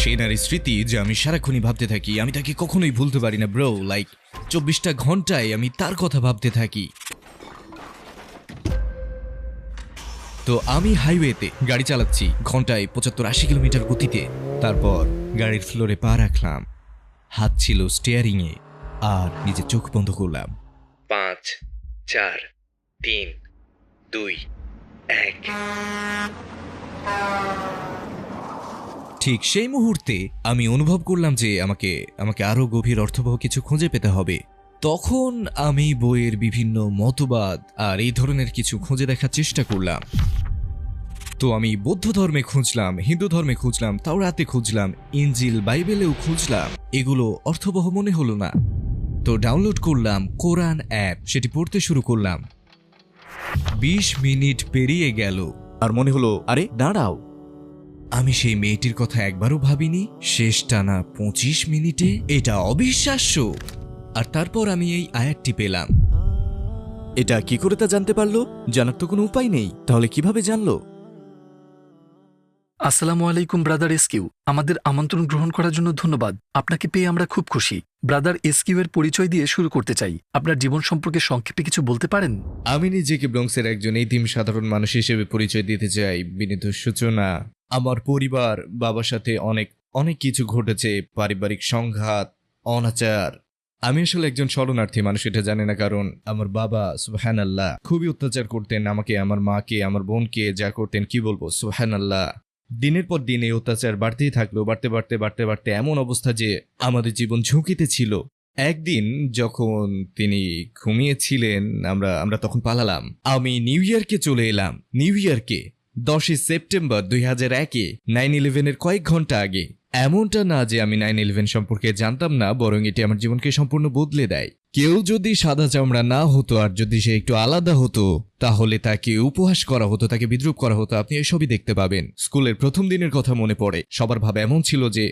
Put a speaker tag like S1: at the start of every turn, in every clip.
S1: সেই নারীর স্মৃতি যে আমি সারাক্ষণই ভাবতে থাকি, আমি তাকে কখনোই ভুলতে পারি না ব্রো। লাইক 24টা ঘন্টায় আমি তার কথা ভাবতে থাকি। তো আমি হাইওয়েতে গাড়ি চালাচ্ছি ঘন্টায় 75-80 কিলোমিটার গতিতে। তারপর গাড়ির ফ্লোরে পা রাখলাম, হাত ছিল স্টিয়ারিংয়ে, আর নিজের চোখ বন্ধ করলাম। 5 4 3 2 1। ঠিক সেই মুহূর্তে আমি অনুভব করলাম যে আমাকে আরো গভীর অর্থবহ কিছু খুঁজে পেতে হবে। তখন আমি বইয়ের বিভিন্ন মতবাদ আর এই ধরনের কিছু খুঁজে দেখার চেষ্টা করলাম। তো আমি বৌদ্ধ ধর্মে খুঁজলাম, হিন্দু ধর্মে খুঁজলাম, তাওরাতে খুঁজলাম, ইনজিল বাইবেলেও খুঁজলাম। এগুলো অর্থবহ মনে হলো না। তো ডাউনলোড করলাম কোরআন অ্যাপ, সেটি পড়তে শুরু করলাম। 20 মিনিট পেরিয়ে গেল
S2: আর মনে হলো, আরে দাঁড়াও,
S1: আমি সেই মেয়েটির কথা একবারও ভাবিনি। শেষ টানা 25 মিনিটে, এটা অবিশ্বাস্য। আর তারপর আমি এই আয়াতটি পেলাম।
S2: এটা কি করে তা জানতে পারলো? জানার তো কোনো উপায় নেই, তাহলে কিভাবে জানলো?
S3: আসসালামু আলাইকুম ব্রাদার এসকিউ। আমাদের আমন্ত্রণ গ্রহণ করার জন্য ধন্যবাদ। আপনাকে পেয়ে আমরা খুব খুশি। ব্রাদার এসকিউ এর পরিচয় দিয়ে শুরু করতে চাই। আপনার জীবন সম্পর্কে সংক্ষেপে কিছু বলতে পারেন?
S1: আমি নিজেকে ব্রঙ্কসের একজন এতিম সাধারণ মানুষ হিসেবে পরিচয় দিতে চাই। বিনীত সূচনা, আমার পরিবার, বাবার সাথে অনেক কিছু ঘটেছে, পারিবারিক সংঘাত, অনাচার। আমি আসলে একজন শরণার্থী, মানুষ এটা জানে না, কারণ আমার বাবা সুবহানাল্লাহ খুবই অত্যাচার করতেন আমাকে, আমার মাকে, আমার বোনকে, যা করতেন কি বলবো, সুবহানাল্লাহ। দিনের পর দিন এই অত্যাচার বাড়তেই থাকলো, বাড়তে বাড়তে বাড়তে বাড়তে এমন অবস্থা যে আমাদের জীবন ঝুঁকিতে ছিল। একদিন যখন তিনি ঘুমিয়েছিলেন, আমরা তখন পালালাম। আমি নিউ ইয়র্কে চলে এলাম। নিউ ইয়র্কে 10 সেপ্টেম্বর 2001-এ 9/11-এর কয়েক ঘন্টা আগে। এমনটা না যে আমি 9/11 সম্পর্কে জানতাম না, বরং এটি আমার জীবনকে সম্পূর্ণ বদলে দেয়। কেউ যদি সাদা চামড়া না হতো আর যদি সে একটু আলাদা হতো, তাহলে তাকে উপহাস করা হতো, তাকে বিদ্রুপ করা হতো। আপনি এসবই দেখতে পাবেন। স্কুলের প্রথম দিনের কথা মনে পড়ে। সবার ভাব এমন ছিল যে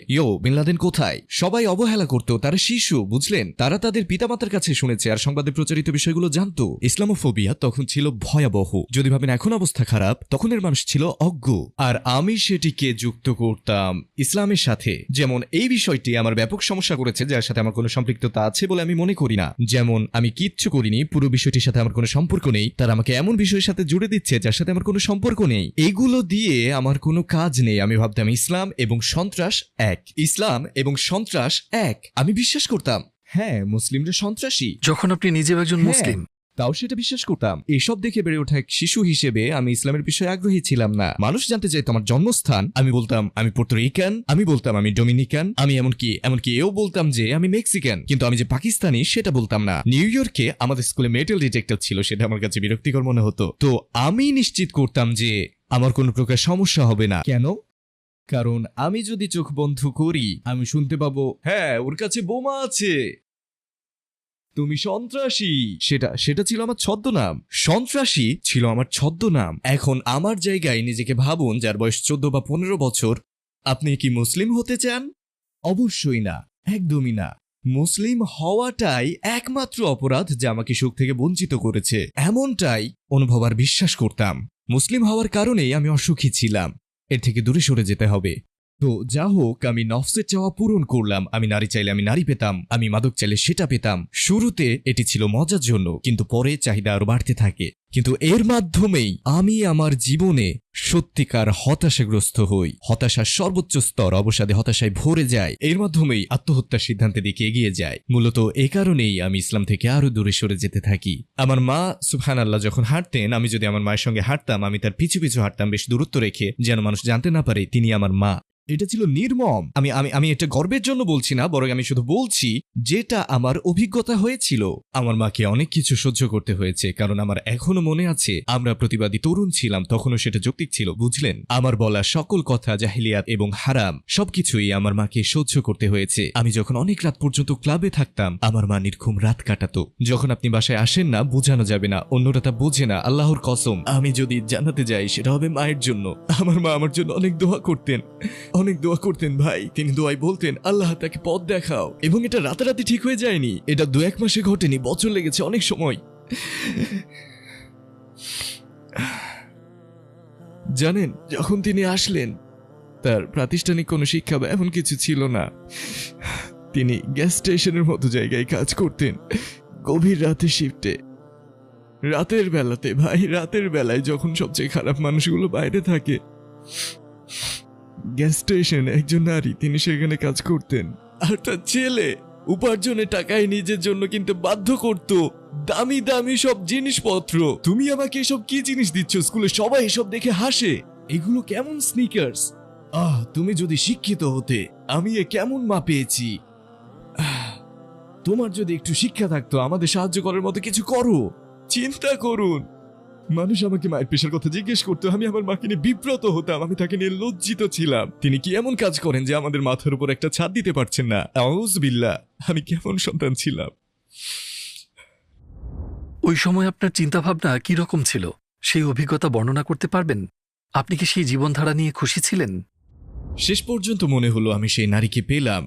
S1: বিন লাদেন কোথায়। সবাই অবহেলা করত, তারা শিশু, বুঝলেন, তারা তাদের পিতামাতার কাছে শুনেছে আর সংবাদে প্রচারিত বিষয়গুলো জানতো। ইসলামোফোবিয়া তখন ছিল ভয়াবহ। যদি ভাবেন এখন অবস্থা খারাপ, তখনের মানুষ ছিল অজ্ঞ। আর আমি সেটিকে যুক্ত করতাম ইসলামের সাথে। যেমন এই বিষয়টি আমার ব্যাপক সমস্যা করেছে, যার সাথে আমার কোনো সম্পৃক্ততা আছে বলে আমি মনে করি না। যেমন আমি কিচ্ছু করিনি, পুরো বিষয়টির সাথে আমার কোনো সম্পর্ক নেই, তারা আমাকে এমন বিষয়ের সাথে জুড়ে দিচ্ছে যার সাথে আমার কোনো সম্পর্ক নেই। এগুলো দিয়ে আমার কোনো কাজ নেই। আমি ভাবতাম ইসলাম এবং সন্ত্রাস এক, ইসলাম এবং সন্ত্রাস এক। আমি বিশ্বাস করতাম হ্যাঁ মুসলিমরা সন্ত্রাসী,
S3: যখন আপনি নিজেও একজন মুসলিম।
S1: তাও সেটা বিশ্বাস করতাম। এসব দেখে বেড়ে ওঠা এক শিশু হিসেবে আমি ইসলামের বিষয়ে আগ্রহী ছিলাম না। মানুষ জানতে চাইতো আমার জন্মস্থান, আমি বলতাম আমি পুর্তরিকান, আমি বলতাম আমি ডোমিনিকান, আমি এমনকি এও বলতাম যে আমি মেক্সিকান, কিন্তু আমি যে পাকিস্তানি সেটা বলতাম না। নিউ ইয়র্কে আমাদের স্কুলে মেটাল ডিটেক্টর ছিল, সেটা আমার কাছে বিরক্তিকর মনে হতো। তো আমি নিশ্চিত করতাম যে আমার কোনো প্রকার সমস্যা হবে না। কেন? কারণ আমি যদি চোখ বন্ধ করি, আমি শুনতে পাবো হ্যাঁ ওর কাছে বোমা আছে, তুমি সন্ত্রাসী। সেটা ছিল আমার ছদ্মনাম। সন্ত্রাসী ছিল আমার ছদ্মনাম। এখন আমার জায়গায় নিজেকে ভাবুন, যার বয়স 14 বা 15 বছর। আপনি কি মুসলিম হতে চান? অবশ্যই না, একদমই না। মুসলিম হওয়াটাই একমাত্র অপরাধ যা আমাকে সুখ থেকে বঞ্চিত করেছে, এমনটাই অনুভব আর বিশ্বাস করতাম। মুসলিম হওয়ার কারণেই আমি অসুখী ছিলাম। এর থেকে দূরে সরে যেতে হবে। তো যা হোক, আমি নফসের চাওয়া পূরণ করলাম। আমি নারী চাইলে আমি নারী পেতাম, আমি মাদক চাইলে সেটা পেতাম। শুরুতে এটি ছিল মজার জন্য, কিন্তু পরে চাহিদা আরো বাড়তে থাকে। কিন্তু এর মাধ্যমেই আমি আমার জীবনে সত্যিকার হতাশাগ্রস্ত হই। হতাশার সর্বোচ্চ স্তর, অবসাদে হতাশায় ভরে যায়। এর মাধ্যমেই আত্মহত্যার সিদ্ধান্তের দিকে এগিয়ে যায়। মূলত এ কারণেই আমি ইসলাম থেকে আরো দূরে সরে যেতে থাকি। আমার মা সুবহানাল্লাহ যখন হাঁটতেন, আমি যদি আমার মায়ের সঙ্গে হাঁটতাম, আমি তার পিছু পিছু হাঁটতাম, বেশ দূরত্ব রেখে, যেন মানুষ জানতে না পারে তিনি আমার মা। এটা ছিল নির্মম। আমি এটা গর্বের জন্য বলছি না, বরং আমি শুধু বলছি যেটা আমার অভিজ্ঞতা হয়েছিল। আমার মাকে অনেক কিছু সহ্য করতে হয়েছে, কারণ আমার এখনো মনে আছে আমরা প্রতিবাদী তরুণ ছিলাম, তখনও সেটা যৌক্তিক ছিল, বুঝলেন। আমার বলা সকল কথা জাহিলিয়াত এবং হারাম সবকিছুই আমার মাকে সহ্য করতে হয়েছে। আমি যখন অনেক রাত পর্যন্ত ক্লাবে থাকতাম, আমার মা নির্ঘুম রাত কাটাতো। যখন আপনি বাসায় আসেন না, বোঝানো যাবে না, অন্যরা তা বোঝে না। আল্লাহর কসম, আমি যদি জানাতে যাই সেটা হবে মায়ের জন্য। আমার মা আমার জন্য অনেক দোয়া করতেন ভাই। তিনি দোয়ায় বলতেন আল্লাহ তাকে পথ দেখাও। এবং এটা রাতারাতি ঠিক হয়ে যায়নি, এটা 2-1 মাসে ঘটেনি, বছর লেগেছে অনেক সময়। জানেন, যখন তিনি আসলেন তার প্রাতিষ্ঠানিক কোনো শিক্ষা বা এমন কিছু ছিল না। তিনি গ্যাস স্টেশনের মতো জায়গায় কাজ করতেন, গভীর রাতে শিফটে। রাতের বেলাতে ভাই, রাতের বেলায় যখন সবচেয়ে খারাপ মানুষগুলো বাইরে থাকে, গ্যাস স্টেশন একজন নারী, তিনি সেখানে কাজ করতেন। আর তার ছেলে উপার্জনের টাকায় নিজের জন্য কিনতে বাধ্য করত দামি দামি সব জিনিসপত্র। তুমি আমাকে এসব কি জিনিস দিচ্ছ? স্কুলে সবাই এসব দেখে হাসে, এগুলো কেমন স্নিকার্স। তুমি যদি শিক্ষিত হতে, আমি এ কেমন মা পেয়েছি। তোমার যদি একটু শিক্ষা থাকতো, আমাদের সাহায্য করার মতো কিছু করো। চিন্তা করুন, মানুষ আমাকে মায়ের পেশার কথা জিজ্ঞেস করতো, আমি আমার মাকে নিয়ে বিব্রত হতাম, আমি তাকে নিয়ে লজ্জিত ছিলাম। তিনি কি এমন কাজ করেন যে আমাদের মাথার উপর একটা ছাদ দিতে পারছেন না? আউযুবিল্লাহ, আমি কেমন সন্তান ছিলাম।
S3: ওই সময় আপনার চিন্তাভাবনা কি রকম ছিল, সেই অভিজ্ঞতা বর্ণনা করতে পারবেন? আপনি কি সেই জীবনধারা নিয়ে খুশি ছিলেন?
S1: শেষ পর্যন্ত মনে হলো আমি সেই নারীকে পেলাম,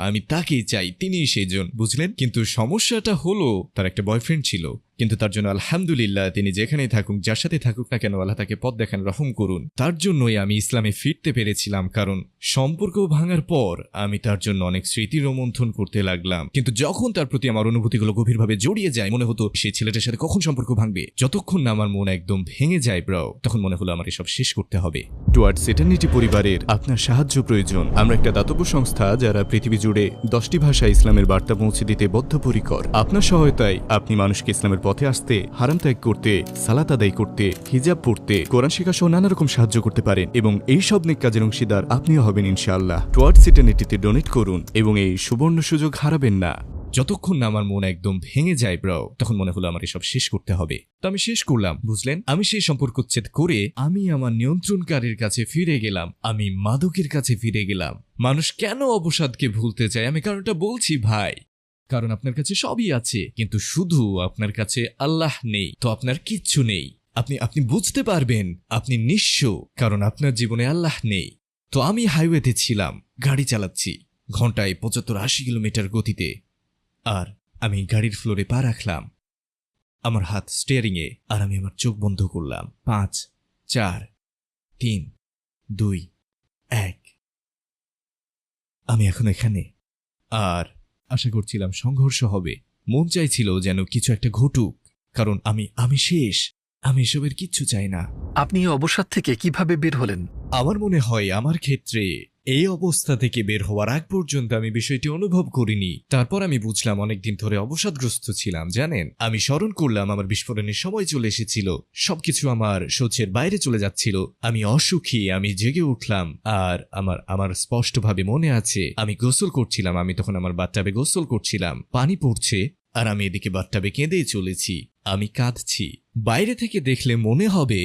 S1: আমি তাকেই চাই, তিনিই সেইজন, বুঝলেন? কিন্তু সমস্যাটা হলো তার একটা বয়ফ্রেন্ড ছিল, কিন্তু তার জন্য আলহামদুলিল্লাহ তিনি যেখানেই থাকুক, যার সাথে থাকুক না কেন, আল্লাহ তাকে পথ দেখান, রহম করুন। তার জন্যই আমি ইসলামে ফিরতে পেরেছিলাম, কারণ সম্পর্ক ভাঙার পর আমি তার জন্য অনেক স্মৃতি রোমন্থন করতে লাগলাম। কিন্তু যখন তার প্রতি আমার অনুভূতিগুলো গভীরভাবে জড়িয়ে যায়, মনে হতো সেই ছেলেটার সাথে কখন সম্পর্ক ভাঙবে। যতক্ষণ না আমার মন একদম ভেঙে যায় ব্রো, তখন মনে হলো আমার এসব শেষ করতে হবে।
S2: টুয়ার্ডস ইটারনিটি পরিবারের আপনার সাহায্য প্রয়োজন। আমরা একটা দাতব্য সংস্থা যারা পৃথিবী জুড়ে 10টি ভাষায় ইসলামের বার্তা পৌঁছে দিতে বদ্ধপরিকর। আপনার সহায়তায় আপনি মানুষকে ইসলামের পথে আসতে, হারাম ত্যাগ করতে, সালাত আদায় করতে, হিজাব পড়তে, কোরআন শেখা সহ নানা রকম সাহায্য করতে পারেন এবং এই সব নেক কাজের অংশীদার আপনিও হবেন ইনশাআল্লাহ। টুয়ার্ডস ইটারনিটিতে ডোনেট করুন এবং এই সুবর্ণ সুযোগ হারাবেন না।
S1: যতক্ষণ না আমার মন একদম ভেঙে যায় ব্রো, তখন মনে হলো আমার এসব শেষ করতে হবে। তো আমি শেষ করলাম, বুঝলেন? আমি সেই সম্পর্ক উচ্ছেদ করে আমি আমার নিয়ন্ত্রণকারীর কাছে ফিরে গেলাম, আমি মাদকের কাছে ফিরে গেলাম। মানুষ কেন অবসাদকে ভুলতে চায়? আমি কারণটা বলছি ভাই, কারণ আপনার কাছে সবই আছে, কিন্তু শুধু আপনার কাছে আল্লাহ নেই। তো আপনার কিচ্ছু নেই, আপনি বুঝতে পারবেন আপনি নিঃস্ব, কারণ আপনার জীবনে আল্লাহ নেই। তো আমি হাইওয়েতে ছিলাম, গাড়ি চালাচ্ছি ঘন্টায় 75-80 কিলোমিটার গতিতে, আর আমি গাড়ির ফ্লোরে পা রাখলাম, আমার হাত স্টিয়ারিংয়ে, আর আমি আমার চোখ বন্ধ করলাম। 5, 4, 3, 2, 1। আমি এখন এখানে, আর আশা করছিলাম সংঘর্ষ হবে। মন চাইছিল যেন কিছু একটা ঘটুক, কারণ আমি শেষ, আমি এসবের কিচ্ছু চাই না।
S3: আপনি এই অবসাদ থেকে কিভাবে বের হলেন?
S1: আমার মনে হয় আমার ক্ষেত্রে এই অবস্থা থেকে বের হওয়ার আগ পর্যন্ত আমি বিষয়টি অনুভব করিনি। তারপর আমি বুঝলাম অনেকদিন ধরে অবসাদগ্রস্ত ছিলাম, জানেন? আমি স্মরণ করলাম আমার বিস্ফোরণের সময় চলে এসেছিল, সবকিছু আমার সহ্যের বাইরে চলে যাচ্ছিল, আমি অসুখী। আমি জেগে উঠলাম, আর আমার স্পষ্টভাবে মনে আছে আমি গোসল করছিলাম, আমি তখন আমার বাথটাবে গোসল করছিলাম, পানি পড়ছে, আর আমি এদিকে বাথটাবে কেঁদেই চলেছি, আমি কাঁদছি। বাইরে থেকে দেখলে মনে হবে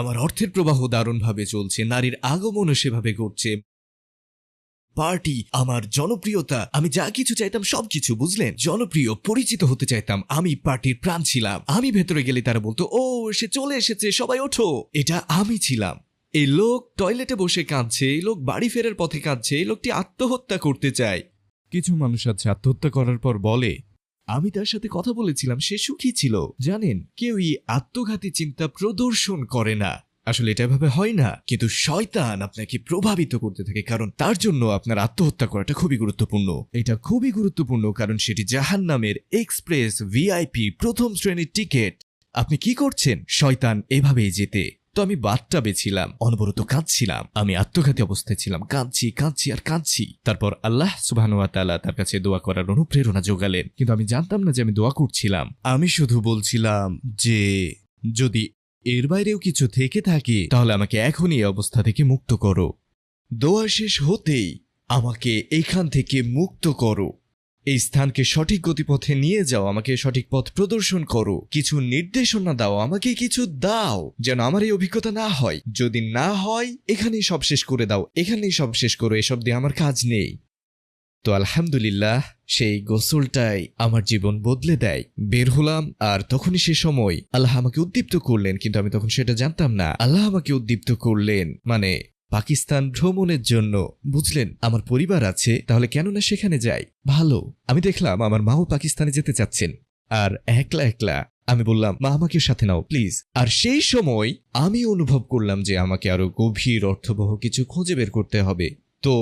S1: আমার অর্থের প্রবাহ দারুণভাবে চলছে, নারীর আগমনও সেভাবে ঘটছে, পার্টি, আমার জনপ্রিয়তা, আমি যা কিছু চাইতাম সবকিছু, বুঝলেন? জনপ্রিয়, পরিচিত হতে চাইতাম, আমি পার্টির প্রাণ ছিলাম। আমি ভেতরে গেলে তারা বলতো, ও সে চলে এসেছে, সবাই ওঠো। এটা আমি ছিলাম। এই লোক টয়লেটে বসে কাঁদছে, এই লোক বাড়ি ফেরার পথে কাঁদছে, এই লোকটি আত্মহত্যা করতে চায়। কিছু মানুষ আছে আত্মহত্যা করার পর বলে আমি তার সাথে কথা বলেছিলাম, সে সুখী ছিল। জানেন, কেউই আত্মঘাতী চিন্তা প্রদর্শন করে না, আসলে এটা এভাবে হয় না, কিন্তু শয়তান আপনাকে প্রভাবিত করতে থাকে, কারণ তার জন্য আপনার আত্মহত্যা করাটা খুবই গুরুত্বপূর্ণ। এটা খুবই গুরুত্বপূর্ণ, কারণ সেটি জাহান্নামের এক্সপ্রেস ভিআইপি প্রথম শ্রেণীর টিকিট। আপনি কি করছেন? শয়তান এভাবেই যেতে। তো আমি বাথটাবে ছিলাম, অনবরত কাঁদছিলাম, আমি আত্মঘাতী অবস্থায় ছিলাম, কাঁদছি আর কাঁদছি। তারপর আল্লাহ সুবহানাহু ওয়া তাআলা তার কাছে দোয়া করার অনুপ্রেরণা যোগালেন, কিন্তু আমি জানতাম না যে আমি দোয়া করছিলাম। আমি শুধু বলছিলাম যে যদি এর বাইরেও কিছু থেকে থাকে তাহলে আমাকে এখনই এই অবস্থা থেকে মুক্ত করো। দোয়া শেষ হতেই আমাকে এইখান থেকে মুক্ত করো, এই স্থানকে সঠিক গতিপথে নিয়ে যাও, আমাকে সঠিক পথ প্রদর্শন করো, কিছু নির্দেশনা দাও, আমাকে কিছু দাও, যেন আমার এই অভিজ্ঞতা না হয়। যদি না হয় এখানেই সব শেষ করে দাও, এখানেই সব শেষ করো, এসব দিয়ে আমার কাজ নেই। তো আলহামদুলিল্লাহ, সেই গোসলটাই আমার জীবন বদলে দেয়। বের হলাম, আর তখনই সে সময় আল্লাহ আমাকে উদ্দীপ্ত করলেন, কিন্তু আমি তখন সেটা জানতাম না। আল্লাহ আমাকে উদ্দীপ্ত করলেন মানে পাকিস্তান ভ্রমণের জন্য, বুঝলেন? আমার পরিবার আছে, তাহলে কেন না সেখানে যাই, ভালো। আমি দেখলাম আমার মাও পাকিস্তানে যেতে চাচ্ছেন, আর একলা একলা আমি বললাম, মা আমাকে সাথে নাও প্লিজ। আর সেই সময় আমি অনুভব করলাম যে আমাকে আরো গভীর অর্থবহ কিছু খুঁজে বের করতে হবে। তো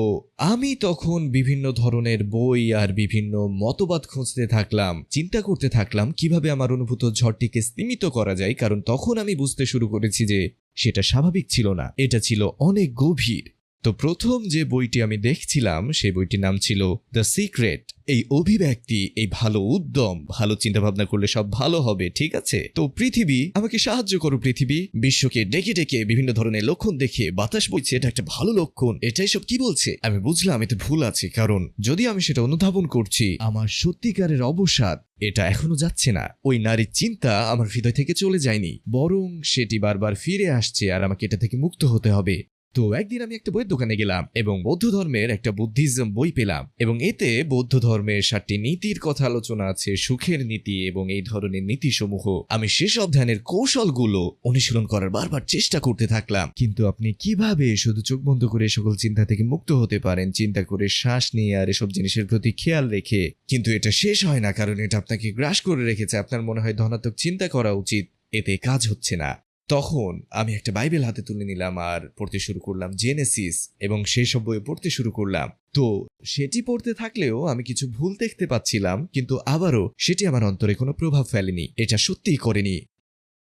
S1: আমি তখন বিভিন্ন ধরনের বই আর বিভিন্ন মতবাদ খুঁজতে থাকলাম, চিন্তা করতে থাকলাম কিভাবে আমার অনুভূত ঝড়টিকে স্তীমিত করা যায়, কারণ তখন আমি বুঝতে শুরু করেছি যে সেটা স্বাভাবিক ছিল না, এটা ছিল অনেক গভীর। তো প্রথম যে বইটি আমি দেখছিলাম সেই বইটির নাম ছিল দ্য সিক্রেট। এই অভিব্যক্তি, এই ভালো উদ্যম, ভালো চিন্তা ভাবনা করলে সব ভালো হবে, ঠিক আছে? তো পৃথিবী আমাকে সাহায্য করো, পৃথিবী বিশ্বকে ডেকে ডেকে বিভিন্ন ধরনের লক্ষণ দেখে বাতাস বইছে, এটা একটা ভালো লক্ষণ, এটাই সব কি বলছে। আমি বুঝলাম এতে ভুল আছে, কারণ যদি আমি সেটা অনুধাবন করছি, আমার সত্যিকারের অবসাদ এটা এখনো যাচ্ছে না। ওই নারীর চিন্তা আমার হৃদয় থেকে চলে যায়নি, বরং সেটি বারবার ফিরে আসছে আর আমাকে এটা থেকে মুক্ত হতে হবে। তো একদিন আমি একটা বইয়ের দোকানে গেলাম এবং বৌদ্ধ ধর্মের একটা বুদ্ধিজম বই পেলাম, এবং এতে বৌদ্ধ ধর্মের 7টি নীতির কথা আলোচনা আছে, সুখের নীতি এবং এই ধরনের নীতিসমূহ। আমি সেসব ধ্যানের কৌশলগুলো অনুশীলন করার বারবার চেষ্টা করতে থাকলাম। কিন্তু আপনি কিভাবে শুধু চোখ বন্ধ করে সকল চিন্তা থেকে মুক্ত হতে পারেন, চিন্তা করে শ্বাস নিয়ে আর এসব জিনিসের প্রতি খেয়াল রেখে? কিন্তু এটা শেষ হয় না, কারণ এটা আপনাকে গ্রাস করে রেখেছে। আপনার মনে হয় ধনাত্মক চিন্তা করা উচিত, এতে কাজ হচ্ছে না। তখন আমি একটা বাইবেল হাতে তুলে নিলাম আর পড়তে শুরু করলাম জেনেসিস, এবং সেই সব বই পড়তে শুরু করলাম। তো সেটি পড়তে থাকলেও আমি কিছু ভুল দেখতে পাচ্ছিলাম, কিন্তু আবারও সেটি আমার অন্তরে কোনো প্রভাব ফেলেনি, এটা সত্যিই করেনি।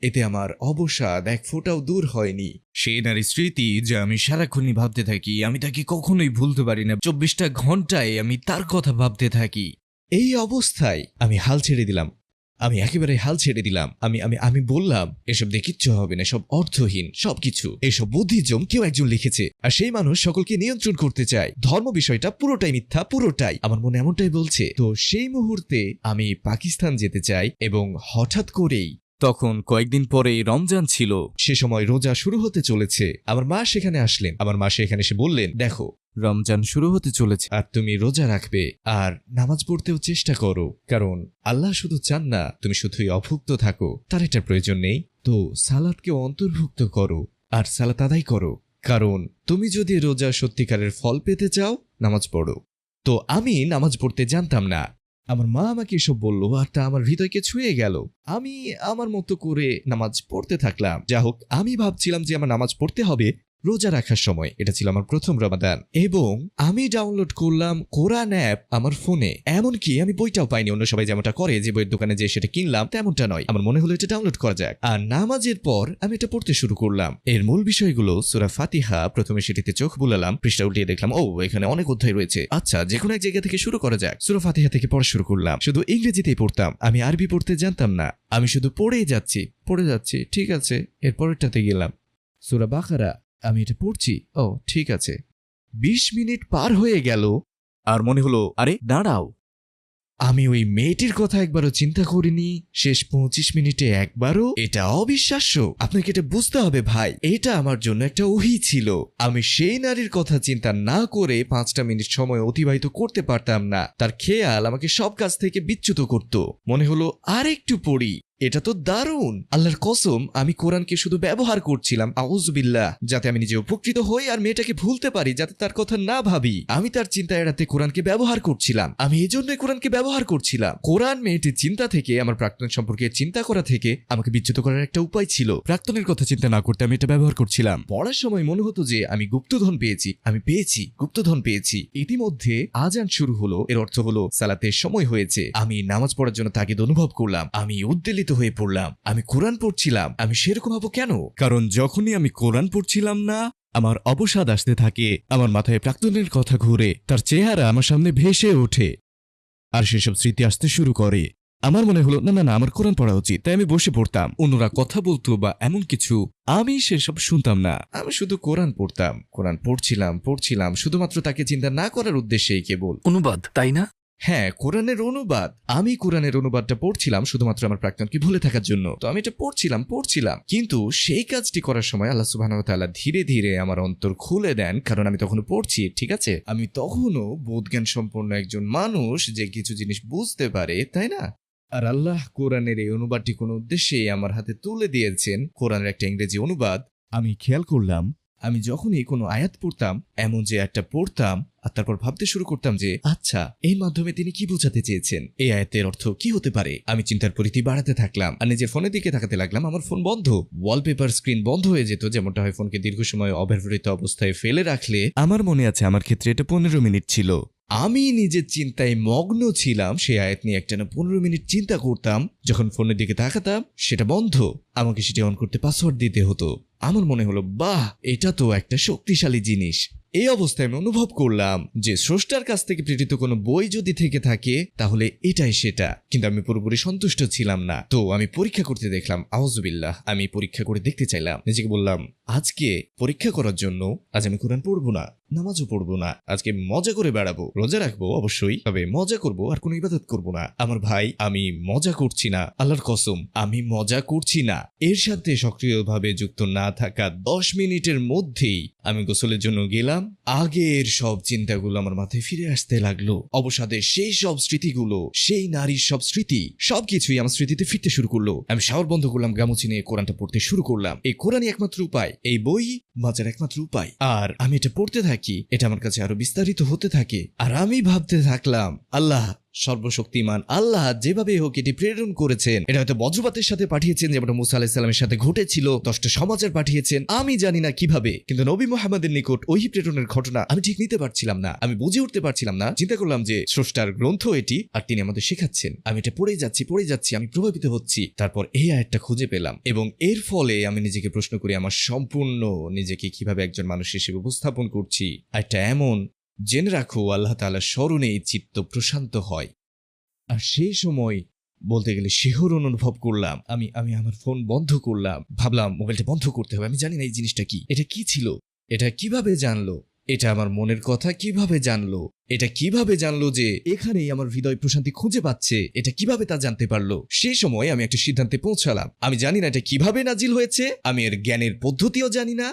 S1: এতে আমার অবসাদ এক ফোঁটাও দূর হয়নি। সে নারীর স্মৃতি যা আমি সারাক্ষণই ভাবতে থাকি, আমি তাকে কখনোই ভুলতে পারি না। 24টা ঘন্টায় আমি তার কথা ভাবতে থাকি। এই অবস্থায় আমি হাল ছেড়ে দিলাম, আমি একেবারে হাল ছেড়ে দিলাম। আমি আমি আমি বললাম, এসব দিয়ে কিচ্ছু হবে না, সব অর্থহীন সবকিছু, এসব বুদ্ধিজম কেউ একজন লিখেছে, আর সেই মানুষ সকলকে নিয়ন্ত্রণ করতে চায়। ধর্ম বিষয়টা পুরোটাই মিথ্যা, পুরোটাই। আমার মনে এমনটাই বলছে। তো সেই মুহূর্তে আমি পাকিস্তান যেতে চাই, এবং হঠাৎ করেই
S2: তখন কয়েকদিন পরেই রমজান ছিল।
S1: সে সময় রোজা শুরু হতে চলেছে। আমার মা সেখানে আসলেন। আমার মা সেখানে এসে বললেন, দেখো
S2: রমজান শুরু হতে চলেছে,
S1: আর তুমি রোজা রাখবে আর নামাজ পড়তেও চেষ্টা করো, কারণ আল্লাহ শুধু চান না তুমি শুধুই অভুক্ত থাকো, তার এটার প্রয়োজন নেই। তো সালাতকে অন্তর্ভুক্ত করো আর সালাত আদায় করো, কারণ তুমি যদি রোজা সত্যিকারের ফল পেতে চাও, নামাজ পড়ো। তো আমি নামাজ পড়তে জানতাম না। আমার মা আমাকে এসব বলল, আর তা আমার হৃদয়কে ছুঁয়ে গেল। আমি আমার মতো করে নামাজ পড়তে থাকলাম। যা হোক, আমি ভাবছিলাম যে আমার নামাজ পড়তে হবে রোজা রাখার সময়। এটা ছিল আমার প্রথম রমাদান, এবং আমি ডাউনলোড করলাম কোরআন অ্যাপ আমার ফোনে। এমনকি আমি বইটাও পাইনি, অন্য সবাই যেমনটা করে যে বইয়ের দোকানে যে সেটা কিনলাম, তেমনটা নয়। আমার মনে হলো এটা ডাউনলোড করা যাক, আর নামাজের পর আমি এটা পড়তে শুরু করলাম। এর মূল বিষয়গুলো সূরা ফাতিহা। প্রথমে সেটিতে চোখ বুলালাম, পৃষ্ঠা উল্টিয়ে দেখলাম, ও এখানে অনেক অধ্যায় রয়েছে, আচ্ছা যে কোনো এক জায়গা থেকে শুরু করা যাক। সূরা ফাতিহা থেকে পড়া শুরু করলাম। শুধু ইংরেজিতেই পড়তাম, আমি আরবি পড়তে জানতাম না। আমি শুধু পড়ে যাচ্ছি, ঠিক আছে। এরপরেরটাতে গেলাম, সূরা বাকারা। আমি এটা পড়ছি, ও ঠিক আছে। 20 মিনিট পার হয়ে গেল,
S2: আর মনে হলো, আরে দাঁড়াও,
S1: আমি ওই মেয়েটির কথা একবারও চিন্তা করিনি। শেষ 25 মিনিটে একবারও? এটা অবিশ্বাস্য। আপনাকে এটা বুঝতে হবে ভাই, এটা আমার জন্য একটা ওহী ছিল। আমি সেই নারীর কথা চিন্তা না করে 5টা মিনিট সময় অতিবাহিত করতে পারতাম না। তার খেয়াল আমাকে সব কাজ থেকে বিচ্যুত করত। মনে হলো আর একটু পড়ি, এটা তো দারুণ। আল্লাহর কসম, আমি কোরআনকে শুধু ব্যবহার করছিলাম, আউযুবিল্লাহ, যাতে আমি নিজে উপকৃত হই আর মেয়েটাকে ভুলতে পারি, যাতে তার কথা না ভাবি। আমি তার চিন্তা এড়াতে কোরআনকে ব্যবহার করছিলাম। আমি এজন্যই কোরআনকে ব্যবহার করছিলাম। কোরআন মেয়েটির চিন্তা থেকে, আমার প্রাক্তন সম্পর্কে চিন্তা করা থেকে আমাকে বিচ্যুত করার একটা উপায় ছিল। প্রাক্তনের কথা চিন্তা না করতে আমি এটা ব্যবহার করছিলাম। পড়ার সময় মনে হতো যে আমি গুপ্তধন পেয়েছি, গুপ্তধন পেয়েছি। ইতিমধ্যে আজান শুরু হলো, এর অর্থ হলো সালাতের সময় হয়েছে। আমি নামাজ পড়ার জন্য তাগিদ অনুভব করলাম। আমি উদ্বেলিত হয়ে পড়লাম। আমি কোরআন পড়ছিলাম। আমি সেরকম হবো কেন?
S2: কারণ যখনই আমি কোরআন পড়ছিলাম না, আমার অবসাদ আসতে থাকে। আমার মাথায় প্রাক্তনের কথা ঘুরে, তার চেহারা আমার সামনে ভেসে ওঠে, আর সেসব স্মৃতি আসতে শুরু করে। আমার মনে হলো না না না, আমার কোরআন পড়া উচিত। তাই আমি বসে পড়তাম। অন্যরা কথা বলতো বা এমন কিছু, আমি সেসব শুনতাম না।
S1: আমি শুধু কোরআন পড়তাম, কোরআন পড়ছিলাম শুধুমাত্র তাকে চিন্তা না করার উদ্দেশ্যেই কেবল।
S3: অনুবাদ, তাই না?
S1: হ্যাঁ, কোরআনের অনুবাদ। আমি কোরআনের অনুবাদটা পড়ছিলাম শুধুমাত্র আমার প্রাক্তনকে ভুলে থাকার জন্য। তো আমি এটা পড়ছিলাম, কিন্তু সেই কাজটি করার সময় আল্লাহ সুবহানাহু ওয়া তাআলা ধীরে ধীরে আমার অন্তর খুলে দেন, কারণ আমি তখনও পড়ছি, ঠিক আছে? আমি তখনও বোধজ্ঞান সম্পন্ন একজন মানুষ যে কিছু জিনিস বুঝতে পারে, তাই না? আর আল্লাহ কোরআনের এই অনুবাদটি কোনো উদ্দেশ্যেই আমার হাতে তুলে দিয়েছেন, কোরআনের একটা ইংরেজি অনুবাদ।
S2: আমি খেয়াল করলাম
S1: আমি যখনই কোনো আয়াত পড়তাম, এমন যে একটা পড়তাম আর তারপর ভাবতে শুরু করতাম যে আচ্ছা, এই মাধ্যমে তিনি কি বোঝাতে চেয়েছেন, এই আয়াতের অর্থ কি হতে পারে। আমি চিন্তার পরিধি বাড়াতে থাকলাম আর নিজের ফোনের দিকে তাকাতে লাগলাম। আমার ফোন বন্ধ, ওয়ালপেপার স্ক্রিন বন্ধ হয়ে যেত, যেমনটা হয় ফোনকে দীর্ঘ সময় অব্যবহৃত অবস্থায় ফেলে রাখলে। আমার মনে আছে আমার ক্ষেত্রে এটা 15 মিনিট ছিল। আমি নিজের চিন্তায় মগ্ন ছিলাম, সেই আয়াত নিয়ে একটানা 15 মিনিট চিন্তা করতাম। যখন ফোনের দিকে তাকাতাম সেটা বন্ধ, আমাকে সেটা অন করতে পাসওয়ার্ড দিতে হতো। আমার মনে হলো বাহ, এটা তো একটা শক্তিশালী জিনিস। এই অবস্থায় আমি অনুভব করলাম যে স্রষ্টার কাছ থেকে প্রেরিত কোনো বই যদি থেকে থাকে তাহলে এটাই সেটা। কিন্তু আমি পুরোপুরি সন্তুষ্ট ছিলাম না, তো আমি পরীক্ষা করতে দেখলাম। আউযুবিল্লাহ, আমি পরীক্ষা করে দেখতে চাইলাম। নিজেকে বললাম আজকে পরীক্ষা করার জন্য আজ আমি কোরআন পড়বো না, নামাজও পড়বো না, আজকে মজা করে বেড়াবো, রোজা রাখবো অবশ্যই, তবে মজা করব আর কোনো ইবাদত করব না। আমার ভাই, আমি মজা করছি না, আল্লাহর কসম আমি মজা করছি না। এর সাথে সক্রিয়ভাবে যুক্ত না থাকা 10 মিনিটের মধ্যেই আমি গোসলের জন্য গেলাম। আগের সব চিন্তাগুলো আমার মাথায় ফিরে আসতে লাগলো। অবসাদে সেই সব স্মৃতিগুলো, সেই নারীর সব স্মৃতি, সবকিছুই আমার স্মৃতিতে ফিরতে শুরু করলো। আমি শাওয়ার বন্ধ করলাম, গামুচি নিয়ে কোরআনটা পড়তে শুরু করলাম। এই কোরআনই একমাত্র উপায়, এই বই বাঁচার একমাত্র উপায়। আর আমি এটা পড়তে থাকি, এটা আমার কাছে আরো বিস্তারিত হতে থাকে। আর আমি ভাবতে থাকলাম আল্লাহ সর্বশক্তিমান, আল্লাহ যেভাবে হোক এটি প্রেরণ করেছেন। এটা হয়তো বজ্রপাতের সাথে পাঠিয়েছেন, যেমন মুসা আলাইহিস সালামের সাথে ঘটেছিল, 10টা সমাজের পাঠিয়েছেন, আমি জানি না কিভাবে, কিন্তু নবী মুহাম্মদের নিকট ওহী প্রেরণের ঘটনা আমি ঠিক নিতে পারছিলাম না, আমি বুঝে উঠতে পারছিলাম না। চিন্তা করলাম যে স্রষ্টার গ্রন্থ এটি আর তিনি আমাদের শেখাচ্ছেন। আমি এটা পড়ে যাচ্ছি, আমি প্রভাবিত হচ্ছি। তারপর এই আয়াতটা খুঁজে পেলাম এবং এর ফলে আমি নিজেকে প্রশ্ন করি আমার সম্পূর্ণ নিজেকে কিভাবে একজন মানুষ হিসেবে উপস্থাপন করছি। এটা এমন, জেনে রাখো আল্লাহ তাআলার স্মরণে চিত্ত প্রশান্ত হয়। আর সেই সময় বলতে গেলে শিহরণ অনুভব করলাম। আমি আমার ফোন বন্ধ করলাম, ভাবলাম মোবাইলটা বন্ধ করতে হবে। আমি জানি না এই জিনিসটা কি, এটা কি ছিল, এটা কিভাবে জানলো, এটা আমার মনের কথা কিভাবে জানলো, এটা কিভাবে জানলো যে এখানেই আমার হৃদয় প্রশান্তি খুঁজে পাচ্ছে, এটা কিভাবে তা জানতে পারলো। সেই সময় আমি একটা সিদ্ধান্তে পৌঁছালাম। আমি জানি না এটা কিভাবে নাজিল হয়েছে, আমি এর জ্ঞানের পদ্ধতিও জানি না,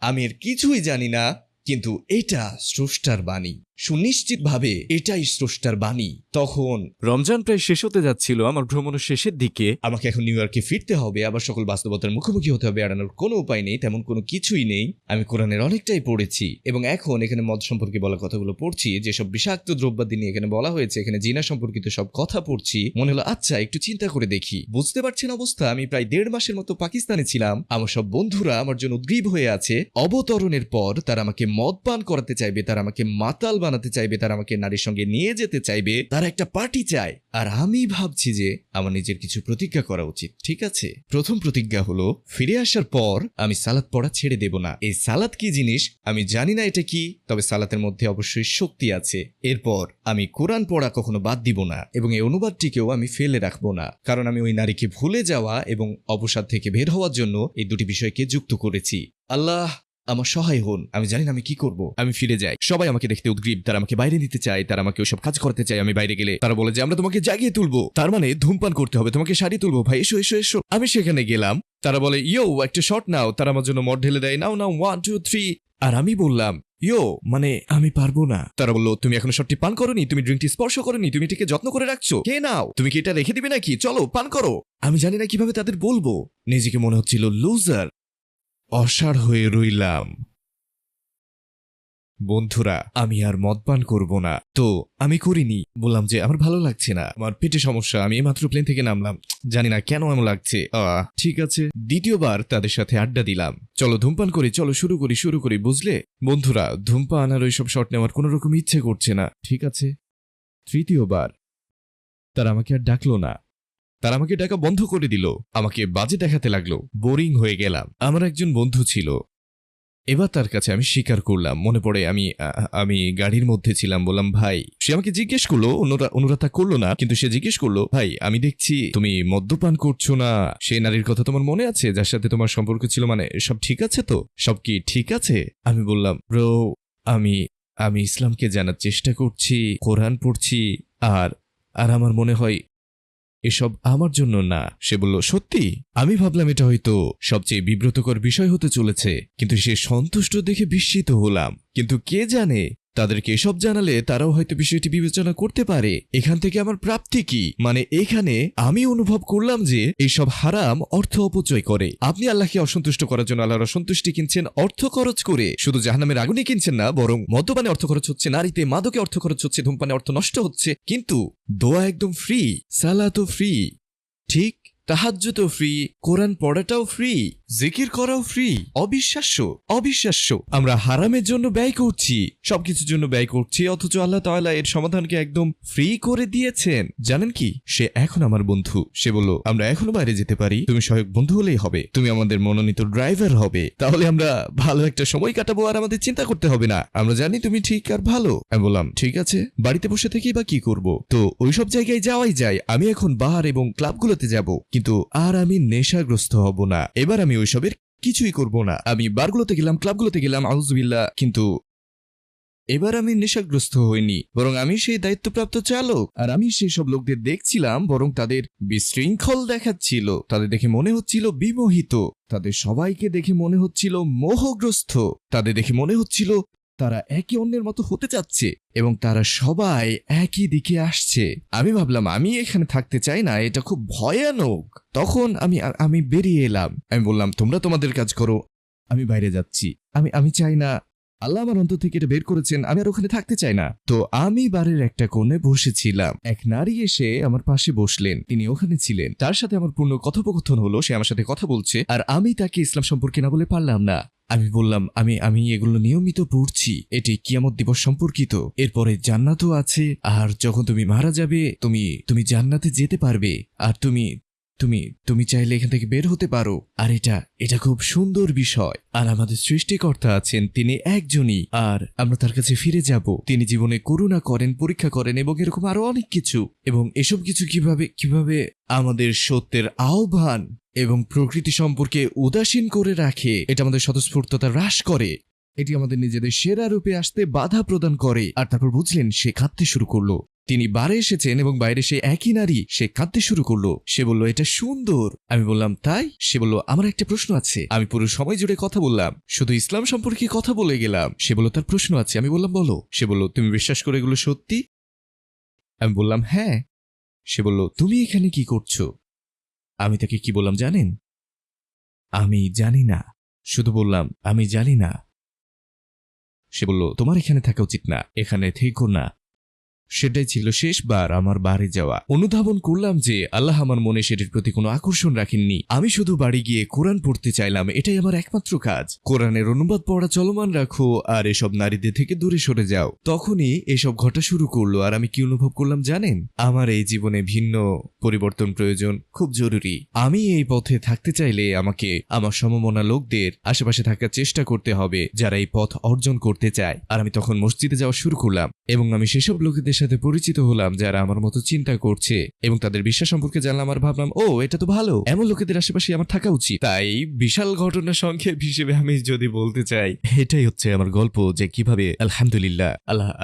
S1: আমি এর কিছুই জানি না, কিন্তু এটা স্রষ্টার বাণী, সুনিশ্চিতভাবে এটাই স্রষ্টার বাণী। তখন
S2: রমজান প্রায় শেষ হতে যাচ্ছিল, আমার ভ্রমণের শেষের দিকে।
S1: আমাকে এখন নিউ ইয়র্কে ফিরতে হবে, আবার সকল বাস্তবতার মুখোমুখি হতে হবে, এড়ানোর কোনো উপায় নেই, তেমন কোনো কিছুই নেই। আমি কোরআনের অনেকটাই পড়েছি এবং এখন এখানে মদ সম্পর্কে বলা কথাগুলো পড়ছি, যেসব বিষাক্ত দ্রব্যাদি নিয়ে এখানে বলা হয়েছে, এখানে জিনা সম্পর্কিত সব কথা পড়ছি। মনে হলো আচ্ছা একটু চিন্তা করে দেখি। বুঝতে পারছেন অবস্থা, আমি প্রায় 1.5 মাসের মতো পাকিস্তানে ছিলাম। আমার সব বন্ধুরা আমার জন্য উদ্গ্রীব হয়ে আছে। অবতরণের পর তারা আমাকে মদ পান করাতে চাইবে, তারা আমাকে মাতাল বানাতে চাইবে, তারা আমাকে নারীর সঙ্গে নিয়ে যেতে চাইবে, তারা একটা পার্টি চায়। আর আমি ভাবছি যে আমার নিজের কিছু প্রতিজ্ঞা করা উচিত। ঠিক আছে, প্রথম প্রতিজ্ঞা হলো ফিরে আসার পর আমি সালাত পড়া ছেড়ে দেব না। এই সালাত কি জিনিস আমি জানি না এটা কি, তবে সালাতের মধ্যে অবশ্যই শক্তি আছে। এরপর আমি কোরআন পড়া কখনো বাদ দিব না এবং এই অনুবাদটিকেও আমি ফেলে রাখবো না, কারণ আমি ওই নারীকে ভুলে যাওয়া এবং অবসাদ থেকে বের হওয়ার জন্য এই দুটি বিষয়কে যুক্ত করেছি। আল্লাহ আমার সহায় হন। আমি জানি না আমি কি করব। আমি ফিরে যাই, সবাই আমাকে দেখতে উদ্গ্রীব, তারা আমাকে বাইরে নিতে চায়, তারা আমাকে ওইসব কাজ করতে চায়। আমি বাইরে গেলে তারা বলে যে আমরা তোমাকে জাগিয়ে তুলবো, তার মানে ধূমপান করতে হবে, তোমাকে শাড়ি তুলবো, ভাই এসো এসো এসো। আমি সেখানে গেলাম, তারা বলে ইয়ো একটা শট নাও, তারা আমার জন্য মদ ঢেলে দেয়, নাও নাও 1 2 3। আর আমি বললাম ইয়ো মানে আমি পারবো না। তারা বললো তুমি এখনো শটটি পান করোনি, তুমি ড্রিঙ্কটি স্পর্শ করোনি, তুমি এটাকে যত্ন করে রাখছো, কে নাও, তুমি কি এটা রেখে দিবে নাকি, চলো পান করো। আমি জানি না কিভাবে তাদের বলবো, নিজেকে মনে হচ্ছিল লুজার। অসাড় হয়ে রইলাম। বন্ধুরা আমি আর মদ পান করব না, তো আমি করিনি। বললাম যে আমার ভালো লাগছে না, আমার পেটে সমস্যা, আমি মাত্র প্লেন থেকে নামলাম, জানি না কেন এমন লাগছে। ঠিক আছে, দ্বিতীয়বার তাদের সাথে আড্ডা দিলাম, চলো ধূমপান করি, চলো শুরু করি বুঝলে। বন্ধুরা ধূমপান আর ওইসব শট নেওয়ার কোনো রকম ইচ্ছে করছে না। ঠিক আছে, তৃতীয়বার তারা আমাকে আর ডাকলো না, তারা আমাকে ডাকা বন্ধ করে দিল, আমাকে বাজে দেখাতে লাগলো, বোরিং হয়ে গেলাম। আমার একজন বন্ধু ছিল, এবার তার কাছে আমি স্বীকার করলাম। মনে পড়ে আমি গাড়ির মধ্যে ছিলাম, বললাম ভাই, সে আমাকে জিজ্ঞেস করলো, অন্যরা তা করলো না, কিন্তু সে জিজ্ঞেস করলো ভাই আমি দেখছি তুমি মদ্যপান করছো না, সেই নারীর কথা তোমার মনে আছে যার সাথে তোমার সম্পর্ক ছিল, মানে সব ঠিক আছে তো, সব কি ঠিক আছে? আমি বললাম ব্রো আমি ইসলামকে জানার চেষ্টা করছি, কোরআন পড়ছি, আর আমার মনে হয় এসব আমার জন্য না। সে বলল সত্যি? আমি ভাবলাম এটা হয়তো সবচেয়ে বিব্রতকর বিষয় হতে চলেছে, কিন্তু সে সন্তুষ্ট দেখে বিস্মিত হলাম। কিন্তু কে জানে তাদেরকে এসব জানালে তারাও হয়তো বিষয়টি বিবেচনা করতে পারে। এখান থেকে আমার প্রাপ্তি কি? মানে এখানে আমি অনুভব করলাম যে এইসব হারাম অর্থ অপচয় করে। আপনি আল্লাহকে অসন্তুষ্ট করার জন্য আল্লাহর অসন্তুষ্টি কিনছেন অর্থ খরচ করে। শুধু জাহান্নামের আগুনে কিনছেন না, বরং মদ্যপানে অর্থ খরচ হচ্ছে, নারীতে মাদকে অর্থ খরচ হচ্ছে, ধূমপানে অর্থ নষ্ট হচ্ছে। কিন্তু দোয়া একদম ফ্রি, সালাতও ফ্রি, ঠিক তাহাজ্জুদও ফ্রি, কোরআন পড়াটাও ফ্রি, জিকির করাও ফ্রি। অবিশ্বাস্য, অবিশ্বাস্য। আমরা হারামের জন্য ব্যয় করছি, সবকিছুর জন্য ব্যয় করছি, অথচ আল্লাহ তাআলা এর সমাধানকে একদম ফ্রি করে দিয়েছেন। জানেন কি, সে এখন আমার বন্ধু। সে বলল, আমরা এখনো বাইরে যেতে পারি, তুমি সহায়ক বন্ধু হলেই হবে, তুমি আমাদের মনোনীত ড্রাইভার হবে, তাহলে আমরা ভালো একটা সময় কাটাবো আর আমাদের চিন্তা করতে হবে না। আমরা জানি তুমি ঠিক আর ভালো। আমি বললাম, ঠিক আছে, বাড়িতে বসে থেকেই বা কি করব? তো ওইসব জায়গায় যাওয়াই যায়। আমি এখন বার এবং ক্লাবগুলোতে যাব, কিন্তু আর আমি নেশাগ্রস্ত হব না। এবার আমি ওইসবের কিছুই করব না। আমি বারগুলোতে গেলাম, ক্লাবগুলোতে গেলাম, আউযুবিল্লাহ, কিন্তু এবার আমি নেশাগ্রস্ত হইনি, বরং আমি সেই দায়িত্বপ্রাপ্ত চালক। আর আমি সেই সব লোকদের দেখছিলাম, বরং তাদের বিশৃঙ্খল দেখাচ্ছিল। তাদের দেখে মনে হচ্ছিল বিমোহিত, তাদের সবাইকে দেখে মনে হচ্ছিল মোহগ্রস্ত, তাদের দেখে মনে হচ্ছিল তারা একে অন্যের মতো হতে চাচ্ছে এবং তারা সবাই একই দিকে আসছে। আমি ভাবলাম আমি এখানে থাকতে চাই না, এটা খুব ভয়ানক। তখন আমি বেরিয়ে এলাম। আমি বললাম, তোমরা তোমাদের কাজ করো, আমি বাইরে যাচ্ছি। আমি চাই না, আল্লাহ আমার অন্তর থেকে এটা বের করেছেন, আমি আর ওখানে থাকতে চাই না। তো আমি বাড়ির একটা কোণে বসেছিলাম। এক নারী এসে আমার পাশে বসলেন, তিনি ওখানে ছিলেন। তার সাথে আমার পূর্ণ কথোপকথন হলো, সে আমার সাথে কথা বলছে, আর আমি তাকে ইসলাম সম্পর্কে না বলে পারলাম না। আমি বললাম, আমি এগুলো নিয়মিত পড়ছি, এটি কিয়ামত দিবস সম্পর্কিত, এরপরে জান্নাতও আছে, আর যখন তুমি মারা যাবে তুমি জান্নাতে যেতে পারবে, আর তুমি তুমি তুমি চাইলে এখান থেকে বের হতে পারো। আর এটা খুব সুন্দর বিষয়। আর আমাদের সৃষ্টিকর্তা আছেন, তিনি একজনই, আর আমরা তার কাছে ফিরে যাব। তিনি জীবনে করুণা করেন, পরীক্ষা করেন এবং এরকম আরো অনেক কিছু। এবং এসব কিছু কিভাবে আমাদের সত্যের আহ্বান এবং প্রকৃতি সম্পর্কে উদাসীন করে রাখে, এটা আমাদের স্বতঃস্ফূর্ততা হ্রাস করে, এটি আমাদের নিজেদের সেরা রূপে আসতে বাধা প্রদান করে। আর তারপর বুঝলেন, সে কাঁদতে শুরু করলো। তিনি বারে এসেছেন এবং বাইরে সে একই নারী, সে কাঁদতে শুরু করলো। সে বলল, এটা সুন্দর। আমি বললাম, তাই? সে বলল, আমার একটা প্রশ্ন আছে। আমি পুরো সময় জুড়ে কথা বললাম, শুধু ইসলাম সম্পর্কে কথা বলে গেলাম। সে বলল, তার প্রশ্ন আছে। আমি বললাম, বলো। সে বলল, তুমি বিশ্বাস করো এগুলো সত্যি? আমি বললাম, হ্যাঁ। সে বলল, তুমি এখানে কি করছো? আমি তাকে কি বললাম জানেন? আমি জানি না। শুধু বললাম, আমি জানি না। সে বলল, তোমার এখানে থাকা উচিত না, এখানে থেকো না। সেটাই ছিল শেষবার আমার বাড়ি যাওয়া। অনুধাবন করলাম যে আল্লাহ আমার মনে সেটির প্রতি কোনো আকর্ষণ রাখেননি। আমি শুধু বাড়ি গিয়ে কোরআন পড়তে চাইলাম, এটাই আমার একমাত্র কাজ। কোরআনের অনুবাদ পড়া চলমান রাখো আর এসব নারীদের থেকে দূরে সরে যাও। তখনই এসব ঘটা শুরু করলো। আর আমি কি অনুভব করলাম জানেন? আমার এই জীবনে ভিন্ন পরিবর্তন প্রয়োজন, খুব জরুরি। আমি এই পথে থাকতে চাইলে আমাকে আমার সমমনা লোকদের আশেপাশে থাকার চেষ্টা করতে হবে, যারা এই পথ অর্জন করতে চায়। আর আমি তখন মসজিদে যাওয়া শুরু করলাম এবং আমি সেসব লোকেদের সাথে পরিচিত হলাম যারা আমার মতো চিন্তা করছে এবং তাদের বিশ্বাস সম্পর্কে জানলাম। আর ভাবলাম, ও এটা তো ভালো, এমন লোকেদের আশেপাশে আমার থাকা উচিত। তাই বিশাল ঘটনা সংক্ষেপ হিসেবে আমি যদি বলতে চাই, এটাই হচ্ছে আমার গল্প, যে কিভাবে আলহামদুলিল্লাহ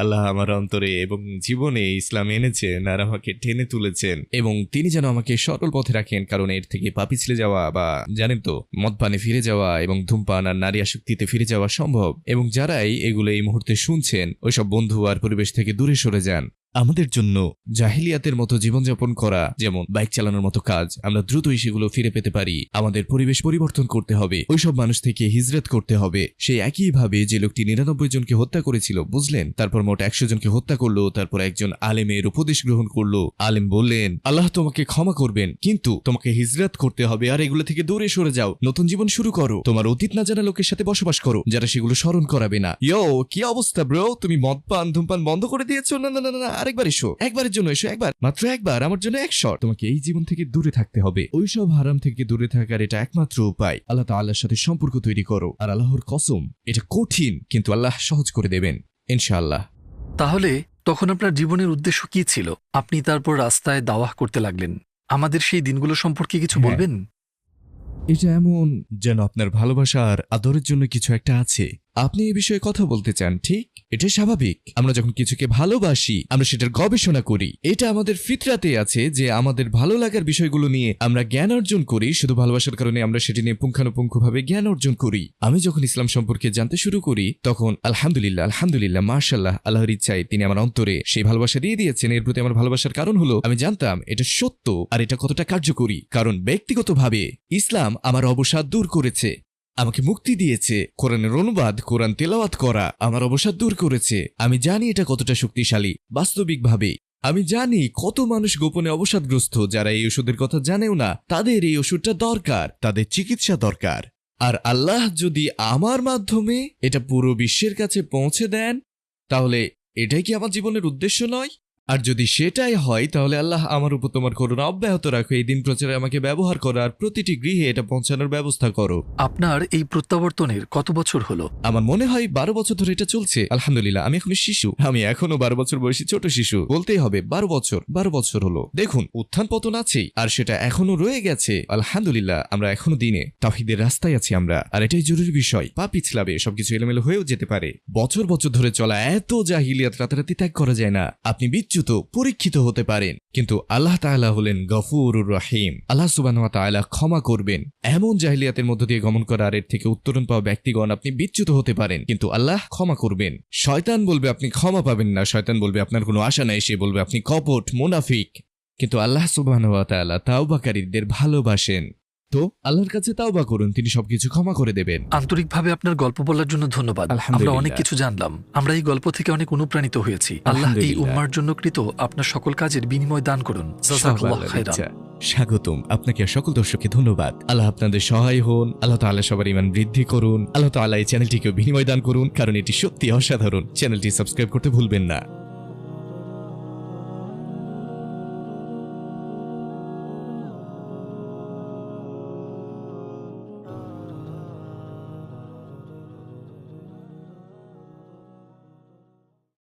S1: আল্লাহ আমার অন্তরে এবং জীবনে ইসলাম এনেছেন আর আমাকে টেনে তুলেছেন, এবং তিনি যেন আমাকে সরল পথে রাখেন, কারণ এর থেকে পাপি ছিলে যাওয়া বা জানেন তো মদপানে ফিরে যাওয়া এবং ধূমপান আর নারী আসক্তিতে ফিরে যাওয়া সম্ভব। এবং যারাই এগুলো এই মুহূর্তে শুনছেন, ওইসব বন্ধু আর পরিবেশ থেকে দূরে সরে যান। আমাদের জন্য জাহিলিয়াতের মতো জীবনযাপন করা, যেমন বাইক চালানোর মতো কাজ, আমরা দ্রুতই সেগুলো ফিরে পেতে পারি। আমাদের পরিবেশ পরিবর্তন করতে হবে, ওইসব মানুষ থেকে হিজরত করতে হবে। সেই একইভাবে যে লোকটি 99 জনকে হত্যা করেছিল, বুঝলেন, তারপর মোট 100 জনকে হত্যা করলো, তারপর একজন আলেমের উপদেশ গ্রহণ করলো। আলেম বললেন, আল্লাহ তোমাকে ক্ষমা করবেন, কিন্তু তোমাকে হিজরত করতে হবে আর এগুলো থেকে দূরে সরে যাও, নতুন জীবন শুরু করো, তোমার অতীত না জানা লোকের সাথে বসবাস করো যারা সেগুলো স্মরণ করাবে না। কি অবস্থা ব্রো, তুমি মদপান ধূমপান বন্ধ করে দিয়েছো? না না না না, আরেকবার এসো, একবারের জন্য এসো, একবার, মাত্র একবার, আমার জন্য এক শট। তোমাকে এই জীবন থেকে দূরে থাকতে হবে, ওইসব হারাম থেকে দূরে থাকার এটা একমাত্র উপায়। আল্লাহ তাআলার সাথে সম্পর্ক তৈরি করো। আর আল্লাহর কসম, এটা কঠিন, কিন্তু আল্লাহ সহজ করে দেবেন ইনশাআল্লাহ।
S3: তাহলে তখন আপনার জীবনের উদ্দেশ্য কি ছিল? আপনি তারপর রাস্তায় দাওয়াহ করতে লাগলেন। আমাদের সেই দিনগুলো সম্পর্কে কিছু বলবেন?
S1: এটা এমন যেন আপনার ভালোবাসা আর আদরের জন্য কিছু একটা আছে, আপনি এই বিষয়ে কথা বলতে চান, ঠিক? এটা স্বাভাবিক। আমরা যখন কিছুকে ভালোবাসি আমরা সেটার গবেষণা করি। এটা আমাদের ফিতরাতে আছে যে আমাদের ভালো লাগার বিষয়গুলো নিয়ে আমরা জ্ঞান অর্জন করি। শুধু ভালোবাসার কারণে আমরা সেটি নিয়ে পুঙ্খানুপুঙ্খভাবে জ্ঞান অর্জন করি। আমি যখন ইসলাম সম্পর্কে জানতে শুরু করি তখন আলহামদুলিল্লাহ মাশাআল্লাহ, আল্লাহর ইচ্ছায় তিনি আমার অন্তরে সেই ভালোবাসা দিয়ে দিয়েছেন। এর প্রতি আমার ভালোবাসার কারণ হলো আমি জানতাম এটা সত্য আর এটা কতটা কার্যকরী। কারণ ব্যক্তিগতভাবে ইসলাম আমার অবসাদ দূর করেছে, আমাকে মুক্তি দিয়েছে। কোরআনের অনুবাদ, কোরআন তেলাওয়াত করা আমার অবসাদ দূর করেছে। আমি জানি এটা কতটা শক্তিশালী বাস্তবিকভাবে। আমি জানি কত মানুষ গোপনে অবসাদগ্রস্ত, যারা এই ওষুধের কথা জানেও না। তাদের এই ওষুধটা দরকার, তাদের চিকিৎসা দরকার। আর আল্লাহ যদি আমার মাধ্যমে এটা পুরো বিশ্বের কাছে পৌঁছে দেন তাহলে এটাই কি আমার জীবনের উদ্দেশ্য নয়? আর যদি সেটাই হয় তাহলে আল্লাহ আমার উপর তোমার করুণা অব্যাহত রাখো। এই দিন প্রচারে আমাকে ব্যবহার করো আর প্রতিটি গৃহে এটা পৌঁছানোর ব্যবস্থা করো।
S3: আপনার এই প্রত্যাবর্তনের কত বছর হলো?
S1: আমার মনে হয় 12 বছর ধরে এটা চলছে। আলহামদুলিল্লাহ, আমি এখনো শিশু। আমি এখনো 12 বছর বয়সী ছোট শিশু বলতেই হবে। 12 বছর হলো। দেখুন, উত্থান পতন আছেই আর সেটা এখনো রয়ে গেছে। আলহামদুলিল্লাহ, আমরা এখনো দিনে তাওহীদের রাস্তায় আছি আমরা। আর এটাই জরুরি বিষয়। পা পিছলাবে, সবকিছু এলোমেলো হয়েও যেতে পারে। বছর বছর ধরে চলা এত জাহিলিয়াত রাতারাতি ত্যাগ করা যায় না। আপনি পরীক্ষিত হতে পারেন, কিন্তু আল্লাহ তাআলা হলেন গফুরুর রহিম। আল্লাহ সুবহানাহু ওয়া তাআলা ক্ষমা করবেন। এমন জাহিলিয়াতের মধ্য দিয়ে গমন করা আর এর থেকে উত্তরণ পাওয়া ব্যক্তিগণ আপনি বিচ্যুত হতে পারেন, কিন্তু আল্লাহ ক্ষমা করবেন। শয়তান বলবে আপনি ক্ষমা পাবেন না, শয়তান বলবে আপনার কোনো আশা নাই, সে বলবে আপনি কপট মুনাফিক। কিন্তু আল্লাহ সুবহানাহু ওয়া তাআলা তাওবাকারীদের ভালোবাসেন। তো আল্লাহর কাছে তাওবা করুন, তিনি সবকিছু ক্ষমা করে দেবেন।
S3: আন্তরিকভাবে আপনার গল্প বলার জন্য ধন্যবাদ। আমরা
S1: আলহামদুলিল্লাহ।
S3: অনেক কিছু জানলাম। আমরা এই গল্প থেকে অনেক অনুপ্রাণিত হয়েছি। আল্লাহ এই
S1: আলহামদুলিল্লাহ।
S3: উম্মার জন্য কৃত আপনার সকল কাজের বিনিময় দান করুন। জাযাকাল্লাহু খাইরান।
S1: স্বাগতম আপনাকে আর সকল দর্শককে ধন্যবাদ। আল্লাহ আপনাদের সহায় হন। আল্লাহ তাআলা সবার ঈমান বৃদ্ধি করুন। আল্লাহ তাআলা এই চ্যানেলটিকে বিনিময় দান করুন, কারণ এটি সত্যি অসাধারণ। চ্যানেলটি সাবস্ক্রাইব করতে ভুলবেন না।